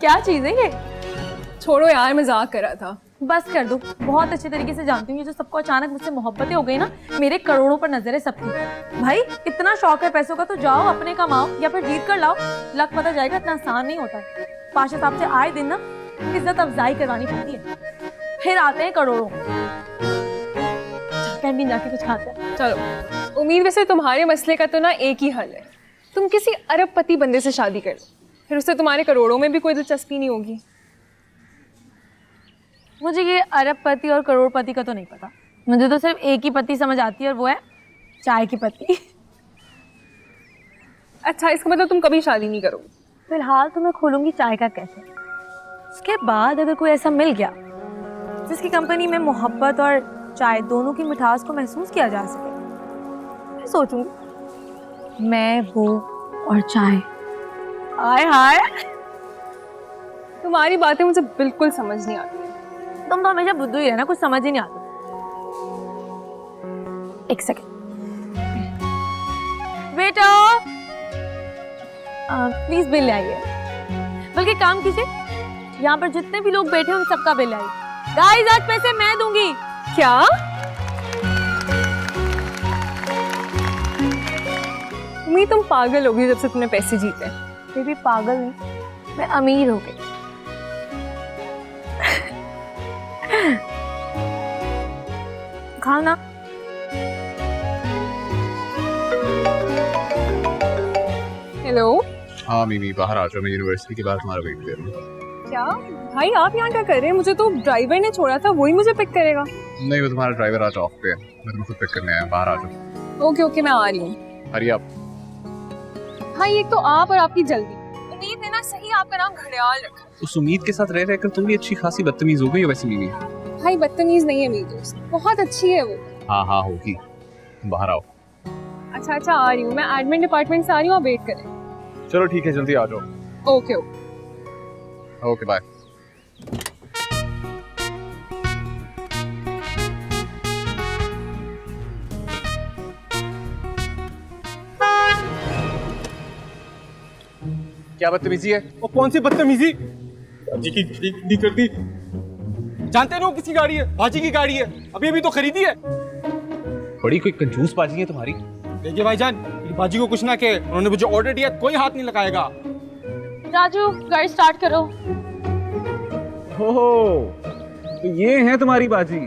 क्या चीज है ये? छोड़ो यार, मजाक कर रहा था। बस कर दो, बहुत अच्छे तरीके से जानती हूँ ये जो सबको अचानक मुझसे मोहब्बतें हो गई ना, मेरे करोड़ों पर नजर है सबकी। भाई इतना शौक है पैसों का तो जाओ अपने कमाओ या फिर जीत कर लाओ, लक पता जाएगा। इतना आसान नहीं होता। पाशा साहब से आए दिन ना इज्जत अफजाई करवानी पड़ती है, फिर आते हैं करोड़ों। कैंटीन जाके कुछ खाते हैं। चलो, उम्मीद वैसे तुम्हारे मसले का तो ना एक ही हल है, तुम किसी अरबपति बंदे से शादी कर लो, फिर उससे तुम्हारे करोड़ों में भी कोई दिलचस्पी नहीं होगी। मुझे ये अरबपति और करोड़पति का तो नहीं पता, मुझे तो सिर्फ एक ही पति समझ आती है और वो है चाय की पत्ती। अच्छा, इसका मतलब तुम कभी शादी नहीं करोगी? फिलहाल तो मैं खोलूंगी चाय का कैफे, उसके बाद अगर कोई ऐसा मिल गया जिसकी कंपनी में मोहब्बत और चाय दोनों की मिठास को महसूस किया जा सके, मैं सोचूंगी मैं वो और चाय। हाय हाय, तुम्हारी बातें मुझे बिल्कुल समझ नहीं आती। तुम तो हमेशा बुद्धू ही रहना, कुछ समझ ही नहीं आता। एक सेकेंड बेटा, प्लीज बिल ले आइए। बल्कि काम कीजिए, यहाँ पर जितने भी लोग बैठे हैं उन सबका बिल आइए। गाइस आज पैसे मैं दूंगी। क्या? उम्मीद तुम पागल होगी जब से तुमने पैसे जीते। मैं भी पागल नहीं, मैं अमीर हो गई। खाना हेलो। हाँ मिमी, बाहर आ जाओ, मैं यूनिवर्सिटी के बाद तुम्हारा वेट कर रहा हूँ। क्या भाई, आप यहाँ क्या कर रहे हैं? मुझे तो ड्राइवर ने छोड़ा था, वही मुझे पिक करेगा। नहीं, वो तुम्हारा ड्राइवर आज ऑफ पे है, मैं तुम्हें खुद पिक करने आया। बाहर आ जाओ। ओके ओके, मैं आ रही हूँ। हरी आप। भाई एक तो आप और आपकी जल्दी। उम्मीद है ना सही आपका नाम घड़ियाल रखा। उस उम्मीद के साथ रह रहकर तुम भी अच्छी खासी बदतमीज हो गई हो वैसे मिमी। भाई बदतमीज नहीं है मेरी दोस्त, बहुत अच्छी है वो। हाँ हाँ होगी, तुम बाहर आओ। अच्छा अच्छा, आ रही हूँ मैं, एडमिन डिपार्टमेंट से आ रही हूँ, आप वेट करें। चलो ठीक है, जल्दी आ जाओ। Okay okay okay bye. क्या बदतमीजी है? वो कौन सी बदतमीजी? बाजी की गाड़ी कर दी। जानते नहीं हो किसकी गाड़ी है? बाजी की गाड़ी है, अभी अभी तो खरीदी है। बड़ी कोई कंजूस बाजी है तुम्हारी। देखिए भाईजान, मेरी बाजी को कुछ ना कहे, उन्होंने मुझे ऑर्डर दिया, कोई हाथ नहीं लगाएगा। राजू गाड़ी स्टार्ट करो। हो तो ये है तुम्हारी बाजी।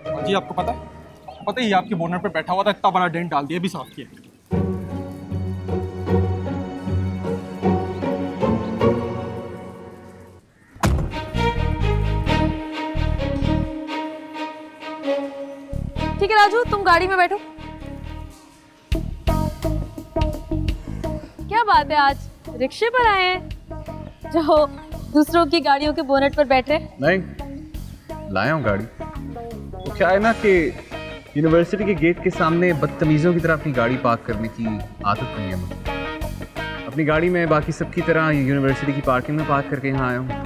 बाजी आपको पता है? पता है ये आपके बोनट पे बैठा हुआ था, इतना बड़ा डेंट डाल दिया, भी साफ किया। ठीक है राजू, तुम गाड़ी में बैठो। क्या बात है, आज रिक्शे पर आए हैं जो दूसरों की गाड़ियों के बोनट पर बैठ रहे? नहीं, लाया हूँ गाड़ी। तो क्या है ना कि यूनिवर्सिटी के गेट के सामने बदतमीजों की तरह अपनी गाड़ी पार्क करने की आदत नहीं है मुझे। अपनी गाड़ी में बाकी सबकी तरह यूनिवर्सिटी की पार्किंग में पार्क करके यहाँ आया हूँ।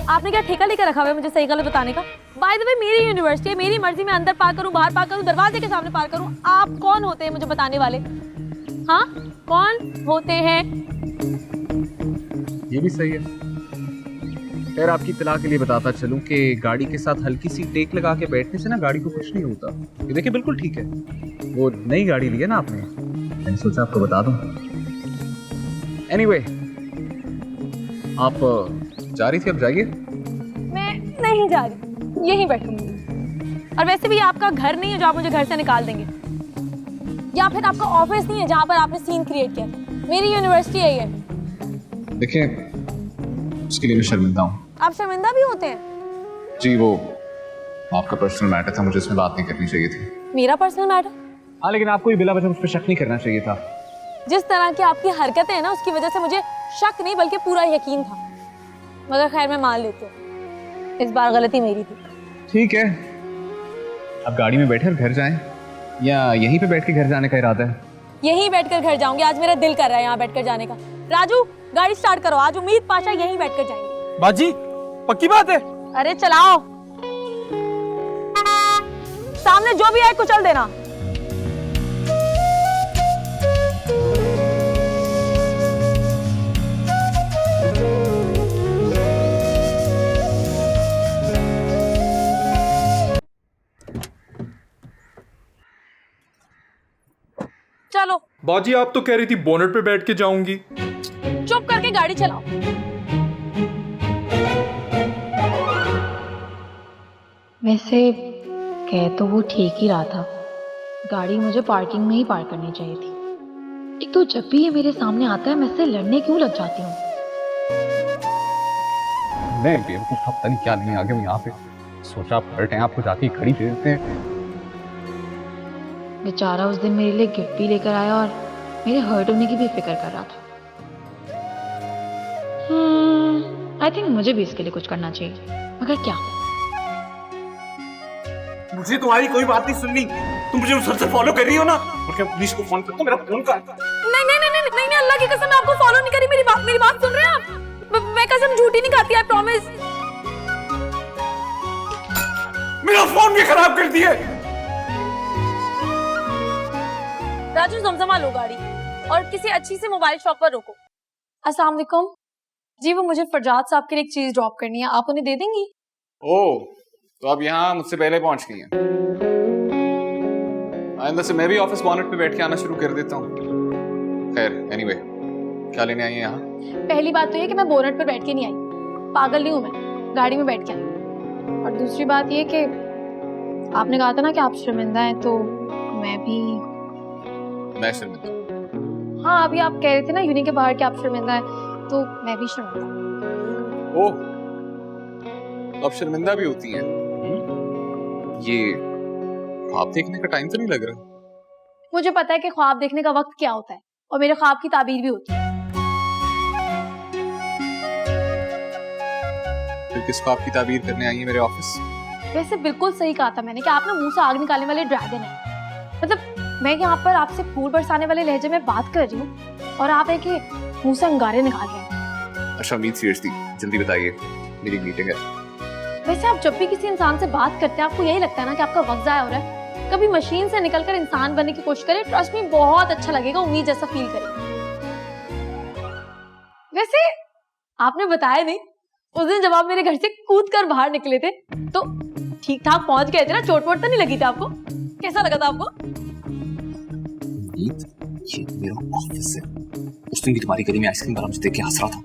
आपने क्या ठेका लेकर रखा हुआ है मुझे सही गलत बताने का? बाय द वे मेरी यूनिवर्सिटी है, मेरी मर्जी में अंदर पार्क करूं, बाहर पार्क करूं, दरवाजे के सामने पार्क करूं। आप कौन होते हैं मुझे बताने वाले? हाँ, कौन होते हैं? ये भी सही है। खैर आपकी इत्तला के लिए बताता चलूं कि गाड़ी के साथ हल्की सी टेक लगा के बैठने से ना गाड़ी को कुछ नहीं होता। ये देखिए बिल्कुल ठीक है। वो नई गाड़ी ली है ना आपने, मैंने सोचा आपको बता दूं। एनीवे, आप जा रही थी, अब जाइए। मैं नहीं जा रही, यहीं बैठूंगी। और वैसे भी आपका घर नहीं है जो आप मुझे घर से निकाल देंगे, या फिर आपका ऑफिस नहीं है जहाँ पर आपने सीन क्रिएट किया। मेरी यूनिवर्सिटी है ये। देखिए, उसके लिए मैं शर्मिंदा हूँ। आप शर्मिंदा भी होते हैं? जी, वो आपका पर्सनल मैटर था, मुझे इसमें बात नहीं करनी चाहिए थी। मेरा पर्सनल मैटर? हाँ, लेकिन आपको ये बिला वजह मुझ पर शक नहीं करना चाहिए था। जिस तरह की आपकी हरकतें हैं ना, उसकी वजह से मुझे शक नहीं बल्कि पूरा यकीन था। मगर खैर मैं मान लेती हूँ, इस बार गलती मेरी थी। ठीक है, अब गाड़ी में बैठे और घर जाएं, या यहीं पे बैठ के घर जाने का इरादा है? यहीं बैठकर घर जाऊंगी, आज मेरा दिल कर रहा है यहाँ बैठकर जाने का। राजू गाड़ी स्टार्ट करो, आज उम्मीद पाशा यहीं बैठकर जाएंगे। बाजी पक्की बात है? अरे चलाओ, सामने जो भी आए कुचल देना। बाजी आप तो कह रही थी बोनट पे बैठ के जाऊंगी। चुप करके गाड़ी चलाओ। वैसे कह तो वो ठीक ही रहा था, गाड़ी मुझे पार्किंग में ही पार्क करनी चाहिए थी। एक तो जब भी ये मेरे सामने आता है मैं इससे लड़ने क्यों लग जाती हूँ। मैं बेवकूफ था, पता नहीं क्या नहीं आ गया हूँ यहाँ पे। सोचा आप हर्ट हैं, आपको जाके खड़ी दे देते हैं। बेचारा उस दिन मेरे लिए गिफ्ट भी लेकर आया और मेरे हर्ट होने की भी फिक्र कर रहा था। आई थिंक मुझे भी इसके लिए कुछ करना चाहिए, मगर क्या? मुझे तुम्हारी कोई बात नहीं सुननी। तुम मुझे उस सर से फॉलो कर रही हो ना? और क्या पुलिस को फोन करता हूँ, मेरा फोन का। नहीं नहीं नहीं नहीं नहीं, अल्लाह की कसम मैं आपको फॉलो नहीं करी। मेरी बात सुन रहे हैं आप? मैं कसम झूठी नहीं खाती, आई प्रॉमिस। मेरा फोन भी खराब कर दिया। राजू जमजमा लो गाड़ी और किसी अच्छी से मोबाइल शॉप पर रोको। अस्सलाम वालेकुम जी, वो मुझे फरजाद साहब के लिए एक चीज ड्रॉप करनी है, आप उन्हें दे देंगी? ओह, तो आप यहाँ मुझसे पहले पहुंच गई हैं। आइंदा से मैं भी ऑफिस बॉनेट पे बैठ के आना शुरू कर देता हूँ। खैर, एनीवे, क्या लेने आई हैं यहाँ? पहली बात तो ये कि मैं बोनट पर बैठ के नहीं आई, पागल नहीं हूँ मैं, गाड़ी में बैठ के आई। और दूसरी बात ये कि आपने कहा था ना कि आप शर्मिंदा हैं, तो मैं शर्मिंदा? हाँ, अभी आप कह रहे थे ना यूनी के बाहर कि आप शर्मिंदा हैं, तो मैं भी शर्मिंदा। ओह, तो आप शर्मिंदा भी होती हैं? ये ख्वाब देखने का टाइम तो नहीं लग रहा? मुझे पता है कि ख्वाब देखने का वक्त क्या होता है और मेरे ख्वाब की ताबीर भी होती है। फिर किस ख्वाब की ताबीर करने आई है मेरे ऑफिस? वैसे बिल्कुल सही कहा था मैंने कि आप ना मुंह से आग निकालने वाले ड्रैगन हैं। मतलब मैं यहाँ पर आपसे फूल बरसाने वाले लहजे में बात कर रही हूँ और आप है कि मुंह से अंगारे निकाल रहे हैं। अच्छा उम्मीद, सीरियसली जल्दी बताइए, मेरी मीटिंग है। वैसे आप जब भी किसी इंसान से बात करते हैं आपको यही लगता है ना कि आपका वक्त जाया हो रहा है? कभी मशीन से निकलकर इंसान बनने की कोशिश करें, ट्रस्ट मी बहुत अच्छा लगेगा, उम्मीद जैसा फील करें। वैसे आपने बताया नहीं, उस दिन जब आप मेरे घर से कूद कर बाहर निकले थे तो ठीक ठाक पहुंच गए थे ना? चोट वोट तो नहीं लगी थी आपको? कैसा लगा था आपको? ये मेरा ऑफिस है। उस दिन भी तुम्हारी गली में आइसक्रीम वाला मुझे देख के हंस रहा था।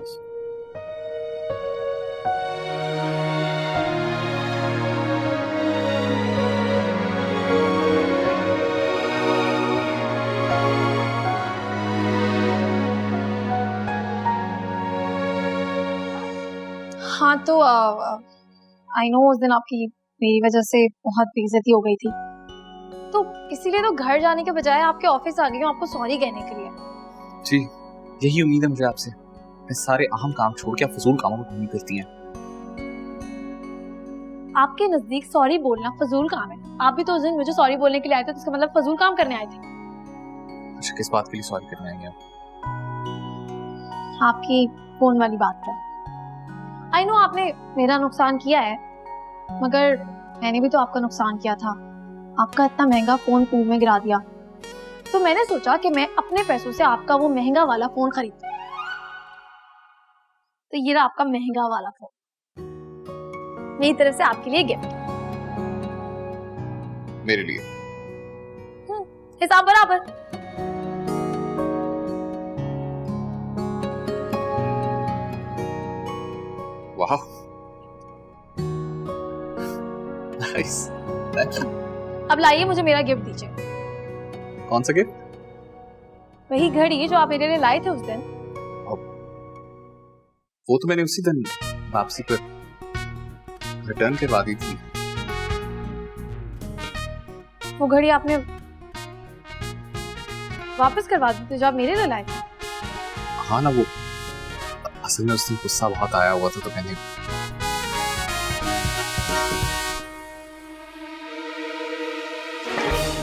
हाँ तो आई नो उस दिन आपकी मेरी वजह से बहुत बेइज्जती हो गई थी, तो इसीलिए तो घर जाने के बजाय आपके ऑफिस आ गई हूँ आपको सॉरी कहने के लिए। जी, यही उम्मीद है मुझे आपसे। मैं सारे अहम काम छोड़ के आप फजूल कामों में घूमी करती हैं। आपके नजदीक सॉरी बोलना फजूल काम है। आप भी तो उस दिन मुझे सॉरी बोलने के लिए आए थे, तो इसका मतलब फजूल काम करने आए थे। अच्छा, किस बात के लिए सॉरी करने आई हैं आप? आपकी फोन वाली बात पर। आई नो आपने मेरा नुकसान किया है, मगर मैंने भी तो आपका नुकसान किया था। आपका इतना महंगा फोन कूप में गिरा दिया, तो मैंने सोचा कि मैं अपने पैसों से आपका वो महंगा वाला फोन खरीदूं। तो ये रहा आपका महंगा वाला फोन, मेरी तरफ से आपके लिए गिफ्ट। मेरे लिए? हिसाब बराबर। वाह, नाइस, थैंक यू। अब लाइए मुझे मेरा गिफ्ट दीजिए। कौन सा गिफ्ट? वही घड़ी जो आप मेरे लिए लाए थे उस दिन। वो तो मैंने उसी दिन वापसी पर रिटर्न करवा दी थी। वो घड़ी आपने वापस करवा दी थी जो आप मेरे लिए लाए थे? हाँ ना, वो असल में उस दिन गुस्सा बहुत आया हुआ था, तो मैंने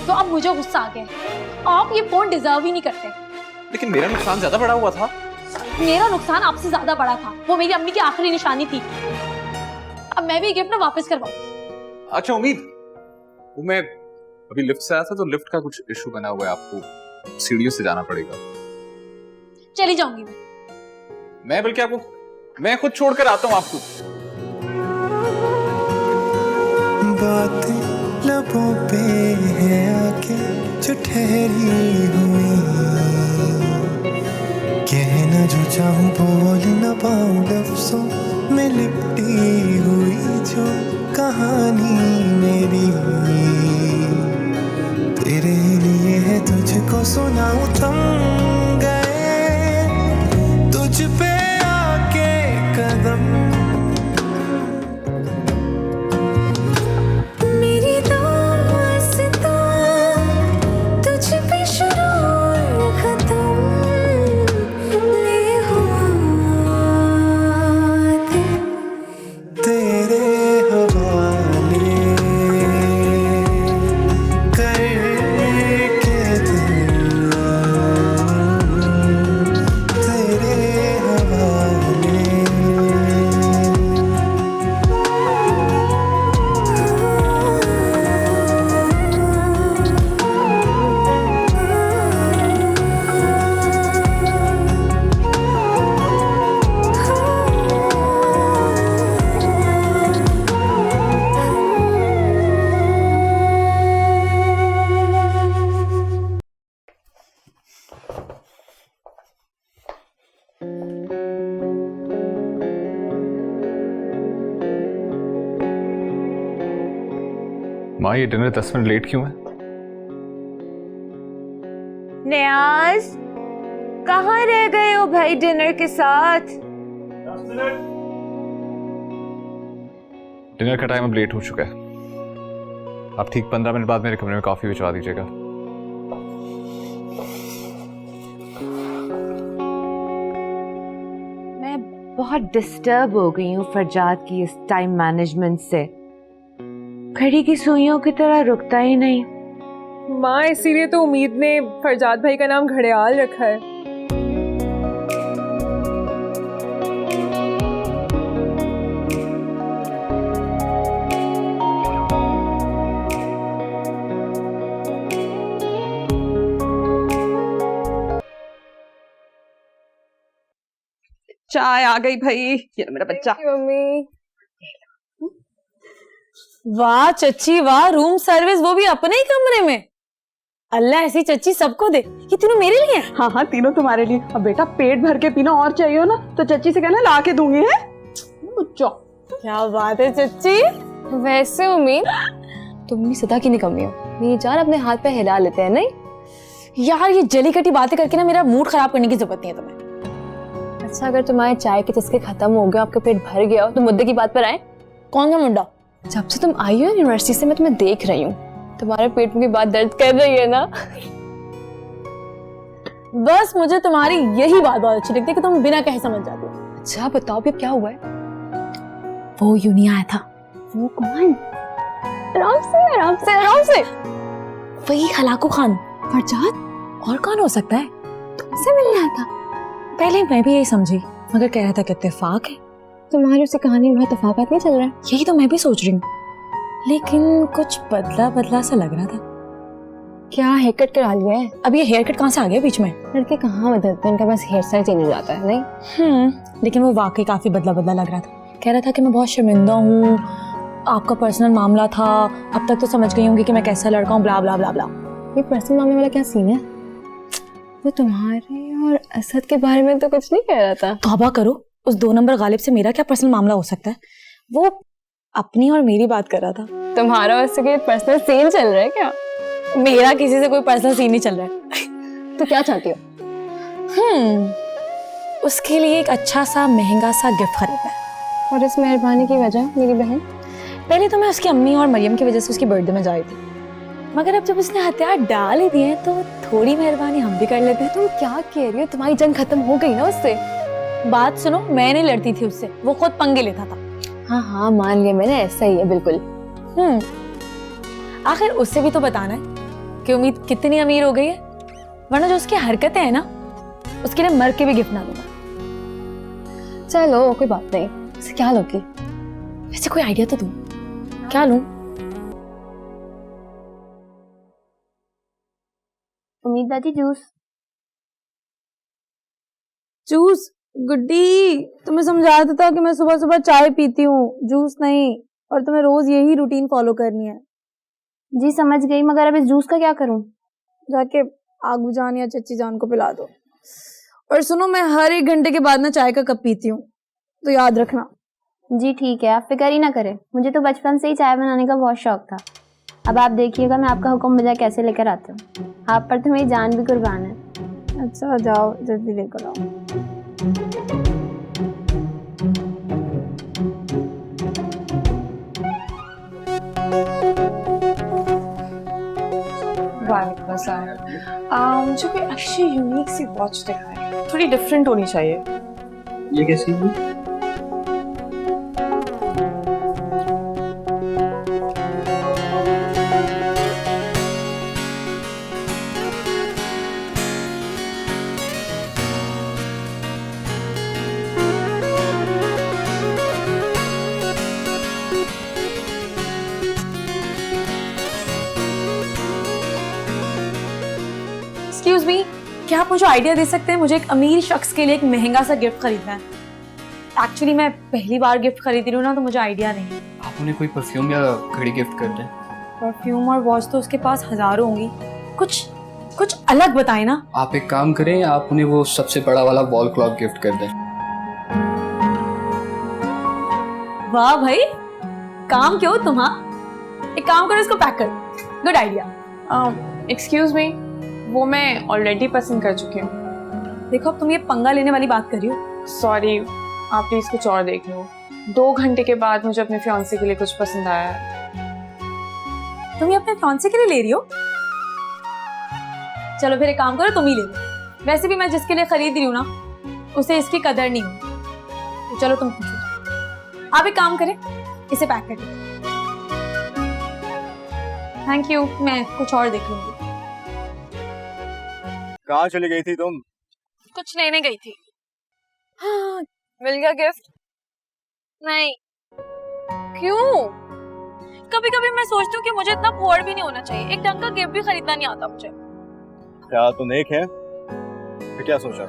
तो अब मुझे गुस्सा आ गया। आप ये फोन डिजर्व ही नहीं करते। लेकिन मेरा नुकसान ज्यादा बड़ा हुआ था। मेरा नुकसान आपसे ज्यादा बड़ा था, वो मेरी अम्मी की आखिरी निशानी थी। अब मैं भी गिफ्ट ना वापस करवाऊं। अच्छा उम्मीद, वो मैं अभी लिफ्ट से आया था तो लिफ्ट का कुछ इशू बना हुआ है, आपको सीढ़ियों से जाना पड़ेगा। चली जाऊंगी मैं बल्कि आपको मैं खुद छोड़कर आता हूँ आपको। बातें लबों पे है आके जो ठहरी हुई कहना जो चाहूं बोल न पाऊं लफ्जों में लिपटी हुई जो कहानी मेरी तेरे लिए है तुझको सुनाऊं थम गए तुझ पे आके कदम मेरी दास्तां तुझ पे शुरू और खत्म ले हुआ तेरे हवाले करके दिल तेरे हवाले माँ ये डिनर 10 मिनट लेट क्यों है? नियाज कहाँ रह गए हो भाई डिनर के साथ? डिनर का टाइम अब लेट हो चुका है। आप ठीक 15 मिनट बाद मेरे कमरे में कॉफी भिजवा दीजिएगा। मैं बहुत डिस्टर्ब हो गई हूँ फरजाद की इस टाइम मैनेजमेंट से। घड़ी की सुइयों की तरह रुकता ही नहीं। माँ इसीलिए तो उम्मीद ने फरजाद भाई का नाम घड़ियाल रखा है। चाय आ गई भाई, ये मेरा बच्चा। मम्मी वाह चच्ची वाह, रूम सर्विस वो भी अपने ही कमरे में। अल्लाह ऐसी चच्ची सबको दे। ये तीनों मेरे लिए हैं। हाँ हाँ तीनों तुम्हारे लिए। अब बेटा पेट भर के पीना और चाहिए हो ना तो चच्ची से कहना ला के दूंगी है। बच्चा क्या बात है चच्ची। वैसे उम्मीद तुम भी सदा की निकम्मी हो। मेरी जान अपने हाथ पे हिला लेते हैं नहीं? यार ये जली कटी बातें करके ना मेरा मूड खराब करने की जरूरत नहीं है तुम्हें। अच्छा अगर तुम्हारे चाय के चस्के खत्म हो गए, आपका पेट भर गया हो तो मुद्दे की बात पर आए। कौन सा मुद्दा? जब से तुम आई हो यूनिवर्सिटी से मैं तुम्हें देख रही हूँ, तुम्हारे पेट में की बात दर्द कर रही है ना। बस मुझे तुम्हारी यही बात बहुत अच्छी लगती है कि तुम बिना कहे समझ जाती हो। अच्छा बताओ अब क्या हुआ है? वो यूं आया था। वो कौन? आराम से आराम से आराम से। वही हलाकू खान। फरजाद और कौन हो सकता है? तुमसे मिलने आया था? पहले मैं भी यही समझी, मगर कह रहा था कि इत्तेफाक है। तुम्हारी उसे कहानी में बहुत तफावत नहीं चल रहा है? यही तो मैं भी सोच रही हूँ, लेकिन कुछ बदला बदला सा लग रहा था। क्या हेयर कट करा लिया है? अब ये हेयर कट कहाँ से आ गया बीच में? लड़के कहाँ बदलते हैं, उनका बस हेयर स्टाइल चेंज हो जाता है नहीं? लेकिन वो वाकई काफी बदला बदला लग रहा था। कह रहा था कि मैं बहुत शर्मिंदा हूँ, आपका पर्सनल मामला था, अब तक तो समझ गई होंगी कि मैं कैसा लड़का हूँ, ब्ला ब्ला ब्ला ब्ला। ये पर्सनल मामले वाला क्या सीन है? वो तुम्हारे और असद के बारे में तो कुछ नहीं कह रहा था। तौबा करो, उस 2 नंबर गालिब से मेरा क्या पर्सनल मामला हो सकता है? वो अपनी और मेरी बात कर रहा था। तुम्हारा उससे कोई पर्सनल सीन चल रहा है क्या? मेरा किसी से कोई पर्सनल सीन नहीं चल रहा है। तो क्या चाहती हो? उसके लिए एक अच्छा सा महंगा सा गिफ्ट खरीदना है। और इस मेहरबानी की वजह मेरी बहन? पहले तो मैं उसकी अम्मी और मरियम की वजह से उसकी बर्थडे में जा रही थी, मगर अब जब उसने हथियार डाल ही दिए तो थोड़ी मेहरबानी हम भी कर लेते हैं। तुम क्या कह रही हो? तुम्हारी जंग खत्म हो गई ना उससे? बात सुनो, मैं नहीं लड़ती थी उससे, वो खुद पंगे लेता था। हाँ हाँ मान लिया मैंने, ऐसा ही है बिल्कुल। आखिर उससे भी तो बताना है कि उम्मीद कितनी अमीर हो गई है, वरना जो उसकी हरकतें हैं ना, उसके लिए मर के भी गिफ्ट ना दूंगा। चलो कोई बात नहीं, उसे क्या लोगी? वैसे कोई आइडिया तो दूं, क्या लूं? उम्मीद दादी जूस। जूस? गुड्डी तुम्हें समझाया था कि मैं सुबह सुबह चाय पीती हूँ, जूस नहीं, और तुम्हें रोज यही रूटीन फॉलो करनी है। जी समझ गई, मगर अब इस जूस का क्या करूं? जाके आगू जान या चच्ची जान को पिला दो। और सुनो, मैं हर 1 घंटे के बाद ना चाय का कप पीती हूँ, तो याद रखना। जी ठीक है, आप फिक्र ही ना करें, मुझे तो बचपन से ही चाय बनाने का बहुत शौक था। अब आप देखिएगा मैं आपका हुक्म बजा कैसे लेकर आती हूँ। आप पर तो मेरी जान भी कुर्बान है। अच्छा जाओ, जल्दी लेकर आओ। वालेकुम अस्सलाम। मुझे कोई अच्छी यूनिक सी वॉच दिखाएं, थोड़ी डिफरेंट होनी चाहिए। ये कैसी है? एक्सक्यूज मी, क्या आप मुझे आइडिया दे सकते हैं? मुझे एक अमीर शख्स के लिए एक महंगा सा गिफ्ट खरीदना है। एक्चुअली मैं पहली बार गिफ्ट खरीद रही हूँ ना, तो मुझे आइडिया नहीं है। आप उन्हें कोई परफ्यूम या घड़ी गिफ्ट कर दें। परफ्यूम और वॉच तो उसके पास हजारों होंगी, कुछ अलग बताए ना। आप एक काम करें, आप उन्हें वो सबसे बड़ा वाला वॉल क्लॉक गिफ्ट कर दें। वाह भाई, काम क्यों तुम्हारा? एक काम करो, इसको पैक कर। Good idea. एक्सक्यूज मी, वो मैं ऑलरेडी पसंद कर चुकी हूँ। देखो, अब तुम ये पंगा लेने वाली बात कर रही हो। सॉरी, आप प्लीज कुछ और देख लो। 2 घंटे के बाद मुझे अपने फियांसे के लिए कुछ पसंद आया है। तुम ये अपने फियांसे के लिए ले रही हो? चलो फिर एक काम करो, तुम ही ले लो। वैसे भी मैं जिसके लिए खरीद रही हूँ ना, उसे इसकी कदर नहीं हुई। तो चलो तुम पूछो। आप एक काम करें, इसे पैक कर दो। थैंक यू, मैं कुछ और देख लूंगी। कहाँ चली गई थी तुम? कुछ लेने गई थी। हाँ, मिल गया गिफ्ट? नहीं। क्यों? कभी कभी मैं सोचती हूँ कि मुझे इतना पुअर भी नहीं होना चाहिए। एक ढंग का गिफ्ट भी खरीदना नहीं आता मुझे। क्या तुम नेक है? फिर क्या सोचा?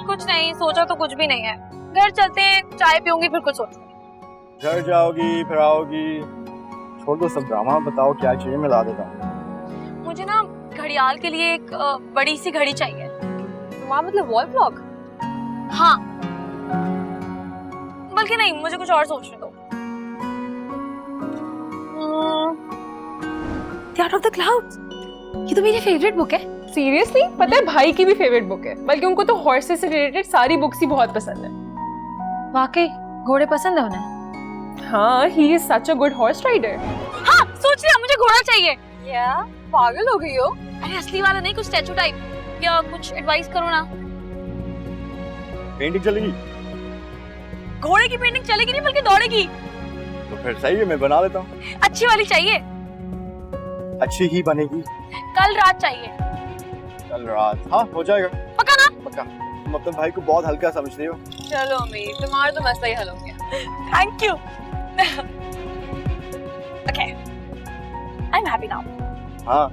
कुछ नहीं सोचा, तो कुछ भी नहीं है। घर चलते हैं, चाय पीऊंगी, फिर कुछ सोचूंगी। घर जाओगी फिर आओगी, छोड़ दो सब ड्रामा, बताओ क्या चाहिए, मैं ला देता हूँ। मुझे ना घड़ियाल के लिए एक बड़ी सी घड़ी चाहिए। वहाँ मतलब वॉल क्लॉक? हाँ, बल्कि नहीं, मुझे कुछ और सोचने दो। आउट ऑफ द क्लाउड्स, ये तो मेरी फेवरेट बुक है। सीरियसली? पता है भाई की भी फेवरेट बुक है, बल्कि उनको तो हॉर्सेस से रिलेटेड सारी बुक्स ही बहुत पसंद है। वाकई घोड़े पसंद है उन्हें? हाँ, he is such a good horse rider. हाँ, सोच लिया, मुझे घोड़ा चाहिए। क्या पागल हो गई हो? अरे असली वाला नहीं, कुछ स्टैचू टाइप। या कुछ एडवाइस करो ना। पेंटिंग चलेगी? घोड़े की पेंटिंग चलेगी नहीं, बल्कि दौड़ेगी। तो फिर सही है, मैं बना देता हूँ। अच्छी वाली चाहिए। अच्छी ही बनेगी। कल रात चाहिए। कल रात? हाँ, हो जाएगा। पक्का ना? पक्का। तुम अपने भाई को बहुत हल्का समझती हो। चलो अमीर, तुम्हारा तो मसला ही हल हो गया। Thank you. Okay, I am happy now. हाँ,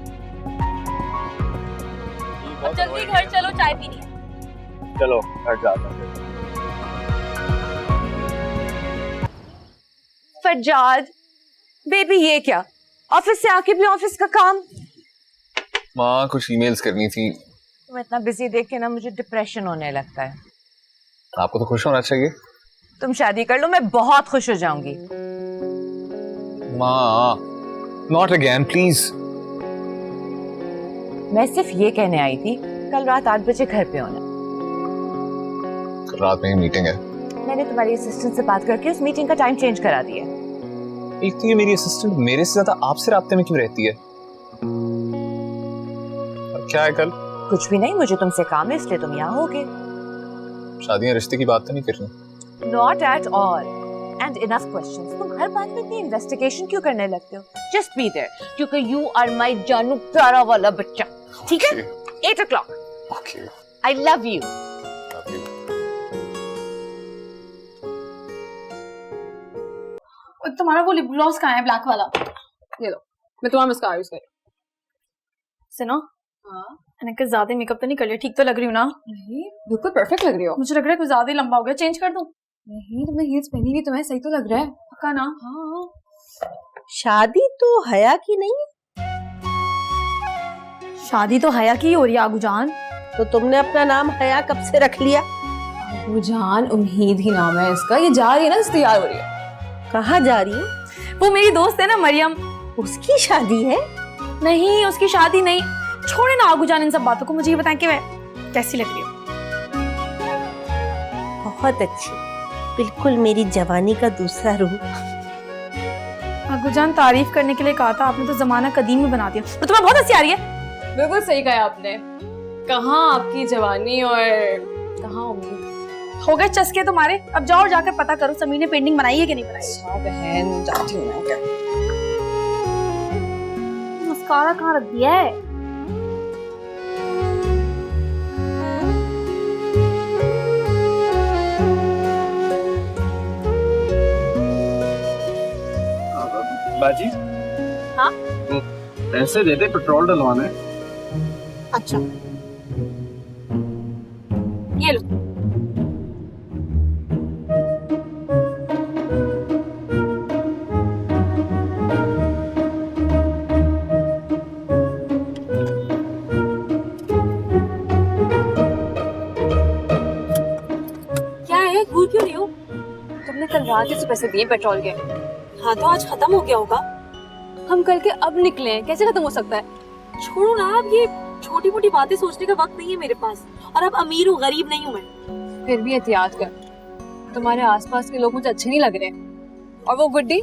अब जल्दी घर चलो, चाय पीनी है। चलो घर जाते हैं। फज्जाद बेबी, ये क्या ऑफिस से आके भी ऑफिस का काम? माँ, कुछ ईमेल्स करनी थी। तुम इतना बिजी देख के ना मुझे डिप्रेशन होने लगता है। आपको तो खुश होना चाहिए। तुम शादी कर लो, मैं बहुत खुश हो जाऊंगी। माँ, नॉट अगेन प्लीज। मैं सिर्फ ये कहने आई थी, कल रात 8 बजे घर पे होना। रात में ही मीटिंग है। मैंने तुम्हारी असिस्टेंट से बात करके उस मीटिंग का टाइम चेंज करा दिया। एक तो ये मेरी असिस्टेंट मेरे से ज्यादा आपसे राब्ते में क्यों रहती है? और क्या है कल? कुछ भी नहीं, मुझे तुमसे काम है, इसलिए तुम यहाँ होगे। शादी रिश्ते की बात तो नहीं कर रही? Not at all. And enough questions. तुम हर बात में इतनी इन्वेस्टिगेशन क्यों करने लगते हो? जस्ट बी देयर, क्योंकि यू आर माय जानू प्यारा वाला बच्चा। ठीक है? 8 o'clock. Okay. I love you. Love you. तुम्हारा वो लिप ग्लॉस कहाँ है, ब्लैक वाला? ये लो, मैं तुम्हारा मस्कारा यूज कर। सुनो, हाँ, मैंने कहा ज्यादा मेकअप तो नहीं कर लिया, ठीक तो लग रही हूँ ना? नहीं बिल्कुल परफेक्ट लग रही हो। मुझे लग रहा है कुछ ज्यादा ही लंबा हो गया, चेंज कर दूं? नहीं, तुमने हील्स पहनी हुई, तुम्हें सही तो लग रहा है। पक्का ना? हाँ। शादी तो हया की नहीं? शादी तो हया की हो रही है आगू जान। तो तुमने अपना नाम हया कब से रख लिया? वो जान उम्मीद ही नाम है इसका। ये जा रही है ना, इस तैयार हो रही है। कहाँ जा रही है? वो मेरी दोस्त है ना मरियम। उसकी शादी है? नहीं, उसकी शादी नहीं। छोड़े ना आगू जान इन सब बातों को, मुझे ये बताएं कि मैं कैसी लग रही हूँ। बहुत अच्छी, बिल्कुल मेरी जवानी का दूसरा रूप। आगू जान तारीफ करने के लिए कहा था आपने, तो जमाना कदीम में बना दिया। तो तुम्हें बहुत हंसी आ रही है। बिल्कुल सही कहा आपने। कहाँ आपकी जवानी और कहाँ उम्मीद। हो गए चस्के तुम्हारे। अब जाओ और जाकर पता करो समीर ने पेंटिंग बनाई है कि नहीं बनाई। अच्छा बहन, जाती हूँ मैं। क्या मस्कारा कहाँ रख दिया है? बाजी, हाँ? तो पैसे दे दे, पेट्रोल डलवाना है। अच्छा, ये लो। क्या है, घूर क्यों रही हो? तुमने कल रात ही से पैसे दिए पेट्रोल के। हाँ तो आज खत्म हो गया होगा। हम कल के अब निकले हैं, कैसे खत्म हो सकता है? छोड़ो ना, अब ये छोटी मोटी बातें सोचने का वक्त नहीं है मेरे पास। और अब अमीर हूँ, गरीब नहीं हूँ मैं। फिर भी एहतियात कर, तुम्हारे आसपास के लोग मुझे अच्छे नहीं लग रहे। और वो गुड्डी,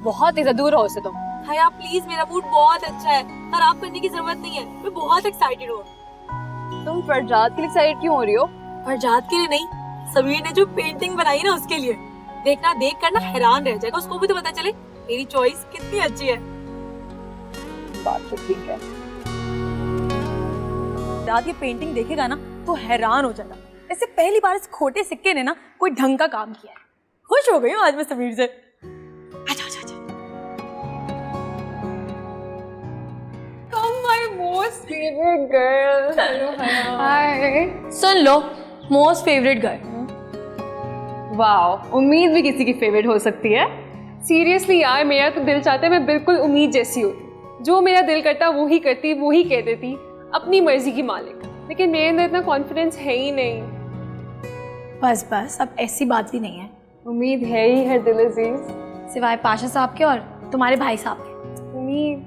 बहुत ही दूर रहो उससे तुम। हया प्लीज, मेरा मूड बहुत अच्छा है, खराब करने की जरूरत नहीं है। मैं बहुत एक्साइटेड हूँ। तुम फरजाद के लिए एक्साइटेड क्यों हो रही हो? फरजाद के लिए नहीं, समीर ने जो पेंटिंग बनाई ना उसके लिए। देखना, देख कर ना हैरान रह जाएगा, उसको भी तो पता चले मेरी चॉइस कितनी अच्छी है। बात तो ठीक है। रात ये पेंटिंग देखेगा ना तो हैरान हो जाएगा। ऐसे पहली बार इस खोटे सिक्के ने ना कोई ढंग का काम किया है। खुश हो गई हूँ आज मैं समीर से। आजा आजा आजा। Come my most favorite girl. Hello हया। Hi. सुन लो, मोस्ट फेवरेट गर्ल। वाओ, उम्मीद भी किसी की फेवरेट हो सकती है। सीरियसली यार, मेरा तो दिल चाहता है मैं बिल्कुल उम्मीद जैसी होती। जो मेरा दिल करता वो ही करती, वो ही कह देती, अपनी मर्जी की मालिक। लेकिन मेरे अंदर इतना कॉन्फिडेंस है ही नहीं। बस बस, अब ऐसी बात भी नहीं है। उम्मीद है ही है दिल अजीज, सिवाय पाशा साहब के और तुम्हारे भाई साहब के। उम्मीद।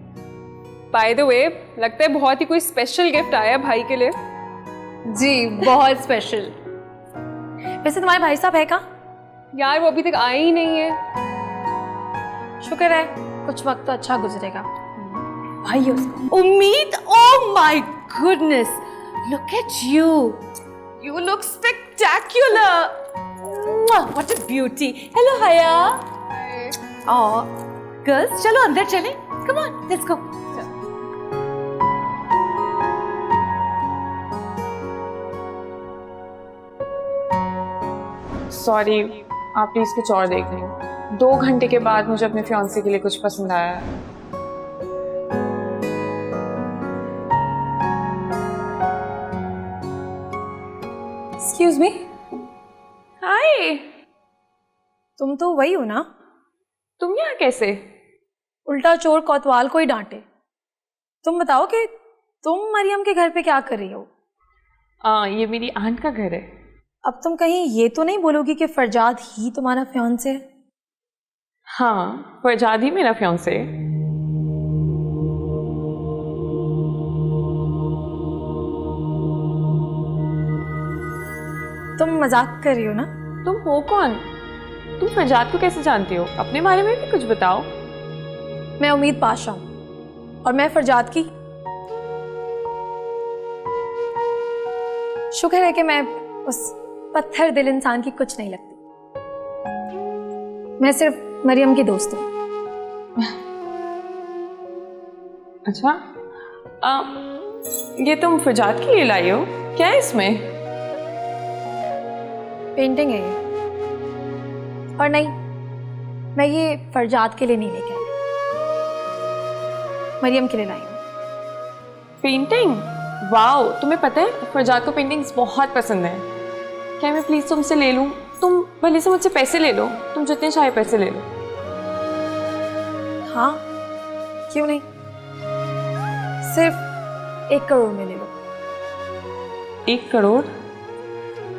बाय द वे, लगता है बहुत ही कोई स्पेशल गिफ्ट आया भाई के लिए। जी, बहुत स्पेशल। वैसे तुम्हारे भाई साहब है कहाँ? यार वो अभी तक आए ही नहीं है। शुक्र है, कुछ वक्त तो अच्छा गुजरेगा। भाई है उसको। उम्मीद, oh my goodness, look at you, you look spectacular, what a beauty. Hello हया। और गर्ल्स चलो अंदर चलें, come on let's go. Sorry, आप प्लीज कुछ और देख लो। 2 घंटे के बाद मुझे अपने फियांसे के लिए कुछ पसंद आया है। Excuse me. हाय, तुम तो वही हो ना? तुम यहाँ कैसे? उल्टा चोर कोतवाल को ही डांटे। तुम बताओ कि तुम मरियम के घर पे क्या कर रही हो? ये मेरी आंट का घर है। अब तुम कहीं ये तो नहीं बोलोगी कि फरजाद ही तुम्हारा फियांसे है? हाँ, फरजाद ही मेरा फियांसे है। तुम मजाक कर रही हो ना? तुम हो कौन? तुम फरजाद को कैसे जानती हो? अपने बारे में भी कुछ बताओ। मैं उम्मीद पाशा हूँ और मैं फरजाद की। शुक्र है कि मैं उस पत्थर दिल इंसान की कुछ नहीं लगती। मैं सिर्फ मरियम की दोस्त हूँ। अच्छा, ये तुम फरजाद के लिए लाई हो? क्या है इसमें? पेंटिंग है ये। और नहीं, मैं ये फरजाद के लिए नहीं लेके आई, मरियम के लिए लाई हूँ। पेंटिंग? वाओ, तुम्हें पता है फरजाद को पेंटिंग्स बहुत पसंद है। क्या मैं प्लीज तुमसे ले लूं? तुम भले से मुझसे पैसे ले लो, तुम जितने चाहे पैसे ले लो। हाँ, क्यों नहीं? सिर्फ 1 करोड़ में ले लो। 1 करोड़?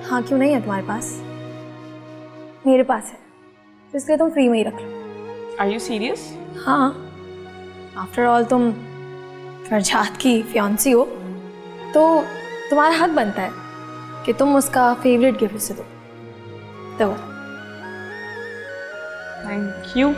हाँ, क्यों नहीं है तुम्हारे पास? मेरे पास है, तो इसलिए तुम फ्री में ही रख लो। Are you serious? हाँ, आफ्टर ऑल तुम फरजाद की फियांसी हो, तो तुम्हारा हक बनता है कि तुम उसका फेवरेट गिफ्ट उसे दो। Thank you.